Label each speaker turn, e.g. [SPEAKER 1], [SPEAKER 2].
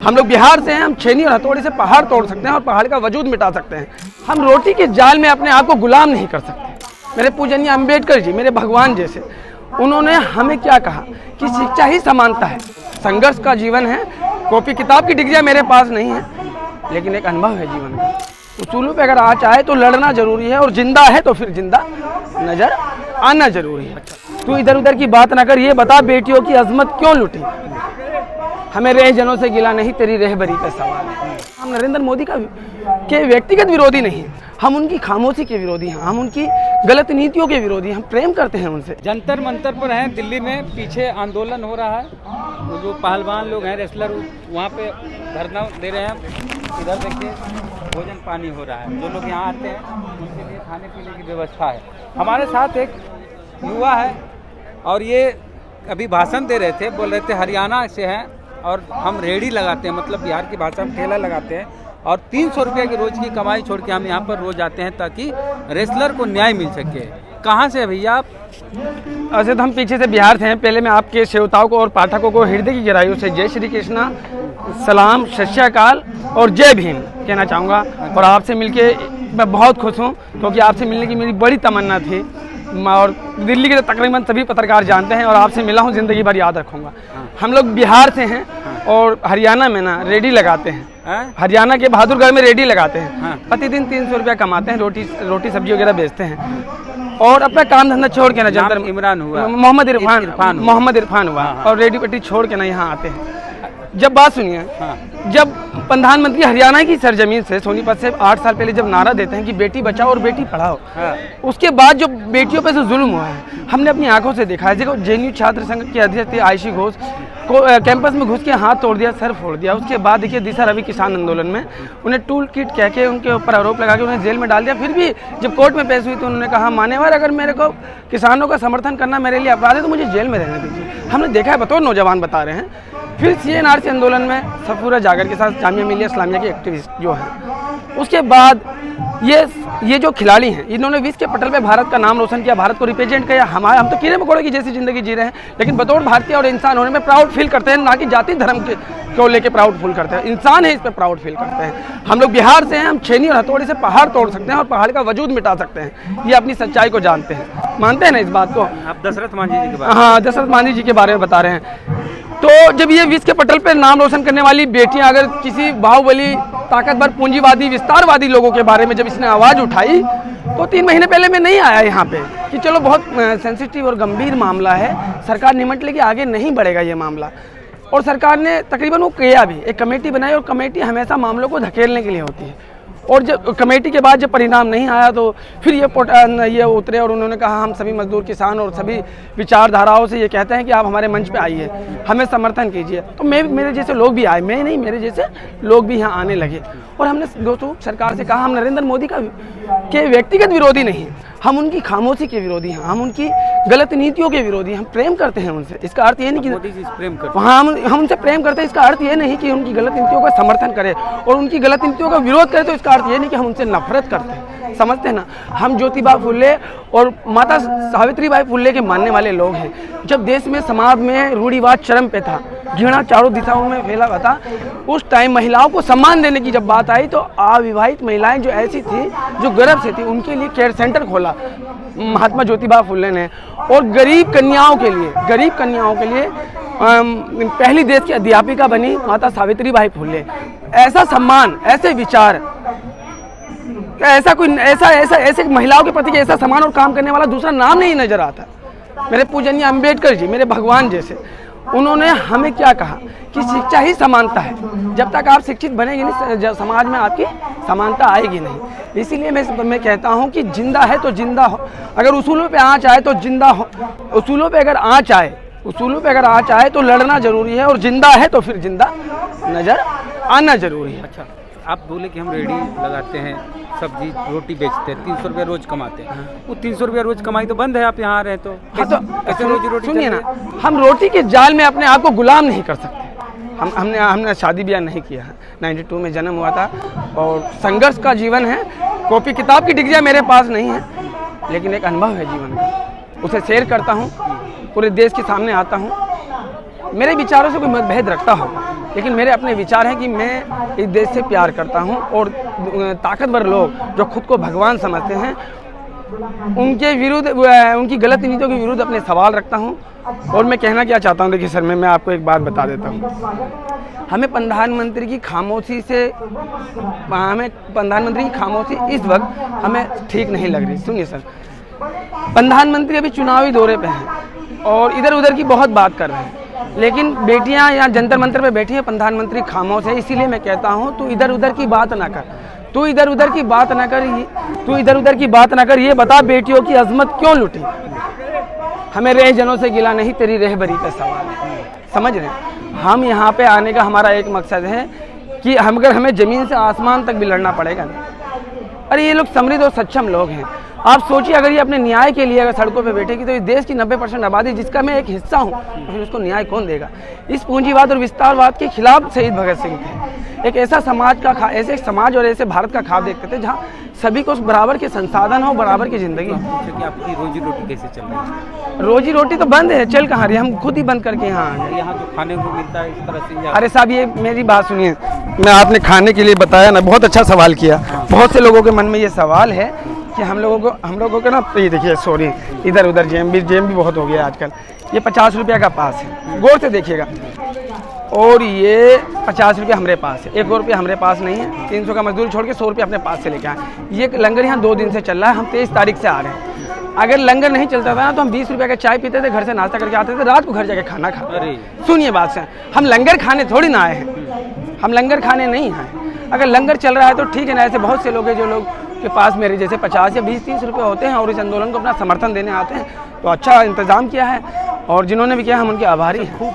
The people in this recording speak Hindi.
[SPEAKER 1] हम लोग बिहार से हैं। हम छेनी और हथौड़े से पहाड़ तोड़ सकते हैं और पहाड़ का वजूद मिटा सकते हैं। हम रोटी के जाल में अपने आप को गुलाम नहीं कर सकते। मेरे पूजनीय अंबेडकर जी, मेरे भगवान जैसे, उन्होंने हमें क्या कहा कि शिक्षा ही समानता है। संघर्ष का जीवन है। कॉपी किताब की डिग्रियाँ मेरे पास नहीं है, लेकिन एक अनुभव है जीवन का। उसूलों पे अगर आ चाहे तो लड़ना जरूरी है, और जिंदा है तो फिर जिंदा नजर आना जरूरी है। तू इधर उधर की बात ना कर, ये बता बेटियों की अजमत क्यों लुटी। हमें रहजनों से गिला नहीं, तेरी रहबरी का सवाल है। हम नरेंद्र मोदी के व्यक्तिगत विरोधी नहीं, हम उनकी खामोशी के विरोधी हैं। हम उनकी गलत नीतियों के विरोधी, हम प्रेम करते हैं उनसे।
[SPEAKER 2] जंतर मंतर पर हैं दिल्ली में, पीछे आंदोलन हो रहा है। वो जो पहलवान लोग हैं, रेसलर, वहाँ पे धरना दे रहे हैं। इधर देखिए भोजन पानी हो रहा है। जो लोग यहाँ आते हैं उनके लिए खाने पीने की व्यवस्था है। हमारे साथ एक युवा है और ये अभी भाषण दे रहे थे, बोल रहे थे हरियाणा से हैं और हम रेहड़ी लगाते हैं, मतलब बिहार की भाषा में ठेला लगाते हैं, और 300 रुपये की रोज की कमाई छोड़ के हम यहाँ पर रोज आते हैं ताकि रेसलर को न्याय मिल सके। कहाँ से है भैया आप?
[SPEAKER 1] ऐसे तो हम पीछे से बिहार से हैं। पहले मैं आपके श्रोताओं को और पाठकों को हृदय की गहराइयों से जय श्री कृष्णा, सलाम, सत श्री अकाल और जय भीम कहना चाहूँगा। और आपसे मिलके मैं बहुत खुश हूँ, क्योंकि आपसे मिलने की मेरी बड़ी तमन्ना थी। और दिल्ली के तो तकरीबन सभी पत्रकार जानते हैं, और आपसे मिला हूँ, ज़िंदगी भर याद रखूँगा। हम लोग बिहार से हैं और हरियाणा में ना रेडी लगाते हैं। हरियाणा के बहादुरगढ़ में रेडी लगाते हैं। प्रतिदिन 300 रुपया कमाते हैं, रोटी सब्जी वगैरह बेचते हैं, और अपना काम धंधा छोड़ के ना जंतर
[SPEAKER 2] इमरान हुआ,
[SPEAKER 1] मोहम्मद इरफान हुआ, और रेडी पट्टी छोड़ के ना यहाँ आते हैं। जब बात सुनिए, जब प्रधानमंत्री हरियाणा की सरजमीन से सोनीपत से 8 साल पहले जब नारा देते हैं कि बेटी बचाओ और बेटी पढ़ाओ, उसके बाद जो बेटियों पे जो जुल्म हुआ है हमने अपनी आंखों से देखा है। देखो, जेएनयू छात्र संघ के अध्यक्ष थे आयशी घोष को कैंपस में घुस के हाथ तोड़ दिया, सर फोड़ दिया। उसके बाद देखिए दिशा रवि किसान आंदोलन में उन्हें टूल किट कह के उनके ऊपर आरोप लगा के उन्हें जेल में डाल दिया। फिर भी जब कोर्ट में पेश हुई तो उन्होंने कहा, मान्यवर, अगर मेरे को किसानों का समर्थन करना मेरे लिए अपराध है तो मुझे जेल में रहने दीजिए। हमने देखा है, बतौर नौजवान बता रहे हैं। फिर CNRC आंदोलन में सफूरा जागर के साथ जामिया मिलिया इस्लामिया के एक्टिविस्ट जो हैं, उसके बाद ये जो खिलाड़ी हैं, इन्होंने विश्व के पटल पे भारत का नाम रोशन किया, भारत को रिप्रेजेंट किया। हम तो कीड़े मकोड़े की जैसी जिंदगी जी रहे हैं, लेकिन बतौर भारतीय और इंसान होने में प्राउड फील करते हैं, ना कि जाति धर्म को लेके प्राउड फील करते हैं। इंसान है, इस पर प्राउड फील करते हैं। हम लोग बिहार से हैं। हम छेनी और हथौड़े से पहाड़ तोड़ सकते हैं और पहाड़ का वजूद मिटा सकते हैं। ये अपनी सच्चाई को जानते हैं, मानते हैं ना इस बात को।
[SPEAKER 2] आप दशरथ मांझी जी के बारे में?
[SPEAKER 1] हाँ, दशरथ मांझी जी के बारे में बता रहे हैं। तो जब ये विश्व के पटल पर नाम रोशन करने वाली बेटियां अगर किसी बाहुबली, ताकतवर, पूंजीवादी, विस्तारवादी लोगों के बारे में जब इसने आवाज़ उठाई, तो 3 महीने पहले मैं नहीं आया यहाँ पे कि चलो बहुत सेंसिटिव और गंभीर मामला है, सरकार निमट लेके आगे नहीं बढ़ेगा ये मामला। और सरकार ने तकरीबन वो किया भी, एक कमेटी बनाई, और कमेटी हमेशा मामलों को धकेलने के लिए होती है। और जब कमेटी के बाद जब परिणाम नहीं आया तो फिर ये उतरे और उन्होंने कहा, हम सभी मजदूर, किसान और सभी विचारधाराओं से ये कहते हैं कि आप हमारे मंच पे आइए, हमें समर्थन कीजिए। तो मेरे जैसे लोग भी आए, मैं नहीं, मेरे जैसे लोग भी यहाँ आने लगे। और हमने दोस्तों सरकार से कहा, हम नरेंद्र मोदी के व्यक्तिगत विरोधी नहीं, हम उनकी खामोशी के विरोधी हैं। हम उनकी गलत नीतियों के विरोधी, हम प्रेम करते हैं उनसे। इसका अर्थ ये नहीं कि
[SPEAKER 2] मोदी जी से प्रेम करते हैं।
[SPEAKER 1] हाँ, हम उनसे प्रेम करते हैं। इसका अर्थ ये नहीं कि उनकी गलत नीतियों का समर्थन करें और उनकी गलत नीतियों का विरोध करें, तो इसका अर्थ ये नहीं कि हम उनसे नफरत करते हैं। समझते हैं ना, हम ज्योतिबा फुले और माता सावित्रीबाई फुले के मानने वाले लोग हैं। जब देश में, समाज में रूढ़िवाद चरम पे था, घृणा चारों दिशाओं में फैला हुआ था, उस टाइम महिलाओं को सम्मान देने की जब बात आई तो अविवाहित महिलाएं जो ऐसी थी, जो गर्भ से थी, उनके लिए केयर सेंटर खोला महात्मा ज्योतिबा फुले ने। और गरीब कन्याओं के लिए पहली देश की अध्यापिका बनी माता सावित्रीबाई फुले। ऐसा सम्मान, ऐसे विचार, ऐसे महिलाओं के प्रति ऐसा सम्मान और काम करने वाला दूसरा नाम नहीं नजर आता। मेरे पूजनीय अंबेडकर जी, मेरे भगवान जैसे, उन्होंने हमें क्या कहा कि शिक्षा ही समानता है। जब तक आप शिक्षित बनेंगे नहीं, समाज में आपकी समानता आएगी नहीं। इसीलिए मैं कहता हूं कि जिंदा है तो जिंदा हो, अगर उसूलों पे आँच आए तो जिंदा हो। उसूलों पे अगर आँच आए तो लड़ना जरूरी है, और जिंदा है तो फिर जिंदा नजर आना जरूरी है।
[SPEAKER 2] अच्छा, आप बोले कि हम रेडी लगाते हैं, सब्जी रोटी बेचते हैं, 300 रुपया रोज कमाते हैं। वो 300 रुपया रोज कमाई तो बंद है, आप यहाँ आ रहे हैं तो कैसे रोजी रोटी?
[SPEAKER 1] सुनिए ना, हम रोटी के जाल में अपने आप को गुलाम नहीं कर सकते। हमने शादी ब्याह नहीं किया है, 92 में जन्म हुआ था, और संघर्ष का जीवन है। कॉपी किताब की डिग्रियाँ मेरे पास नहीं है, लेकिन एक अनुभव है जीवन का, उसे शेयर करता हूँ, पूरे देश के सामने आता हूँ। मेरे विचारों से कोई मतभेद रखता हो लेकिन मेरे अपने विचार हैं कि मैं इस देश से प्यार करता हूं और ताकतवर लोग जो खुद को भगवान समझते हैं उनके विरुद्ध, उनकी गलत नीतियों के विरुद्ध अपने सवाल रखता हूं। और मैं कहना क्या चाहता हूं, देखिए सर, मैं आपको एक बात बता देता हूं। हमें प्रधानमंत्री की खामोशी इस वक्त हमें ठीक नहीं लग रही। सुनिए सर, प्रधानमंत्री अभी चुनावी दौरे पे हैं और इधर उधर की बहुत बात कर रहे हैं, लेकिन बेटियां यहाँ जंतर मंतर पे बैठी हैं, प्रधानमंत्री खामोश है। इसीलिए मैं कहता हूँ तू इधर उधर की बात ना कर, तू इधर उधर की बात ना कर, ये बता बेटियों की अजमत क्यों लुटी। हमें रह जनों से गिला नहीं, तेरी रहबरी का सवाल है। समझ रहे हैं, हम यहाँ पे आने का हमारा एक मकसद है कि अगर हमें ज़मीन से आसमान तक भी लड़ना पड़ेगा ना। अरे ये लोग समृद्ध और सक्षम लोग हैं। आप सोचिए, अगर ये अपने न्याय के लिए अगर सड़कों पे बैठेगी तो इस देश की 90% आबादी, जिसका मैं एक हिस्सा हूँ, तो फिर उसको न्याय कौन देगा। इस पूंजीवाद और विस्तारवाद के खिलाफ शहीद भगत सिंह थे। एक ऐसा समाज का ऐसे समाज और ऐसे भारत का ख्वाब देखते थे जहाँ सभी को बराबर के संसाधन हो, बराबर की जिंदगी।
[SPEAKER 2] कि आपकी रोजी रोटी कैसे चल रही है?
[SPEAKER 1] रोजी रोटी तो बंद है, चल कहाँ रही, हम खुद ही बंद करके यहाँ आ गए।
[SPEAKER 2] यहाँ जो खाने को मिलता है इस तरह से?
[SPEAKER 1] अरे साहब, ये मेरी बात सुनिए, मैं आपने खाने के लिए बताया ना, बहुत अच्छा सवाल किया। बहुत से लोगों के मन में ये सवाल है कि हम लोगों को ना, ये देखिए, सॉरी, इधर उधर जेम भी बहुत हो गया आजकल। ये 50 रुपया का पास है, गौर से देखिएगा, और ये 50 रुपया हमारे पास है, 1 रुपया हमारे पास नहीं है। 300 का मजदूर छोड़ के 100 रुपया अपने पास से लेके आए। ये लंगर यहाँ 2 दिन से चल रहा है, हम 23 तारीख से आ रहे हैं। अगर लंगर नहीं चलता था ना तो हम 20 रुपये का चाय पीते थे, घर से नाश्ता करके आते थे, रात को घर जाके खाना खाते। सुनिए बात से, हम लंगर खाने थोड़ी ना आए हैं, हम लंगर खाने नहीं आए। अगर लंगर चल रहा है तो ठीक है ना। ऐसे बहुत से लोग हैं जो लोग के पास मेरे जैसे 50 या 20-30 रुपये होते हैं और इस आंदोलन को अपना समर्थन देने आते हैं, तो अच्छा इंतज़ाम किया है, और जिन्होंने भी किया हम उनके आभारी हैं।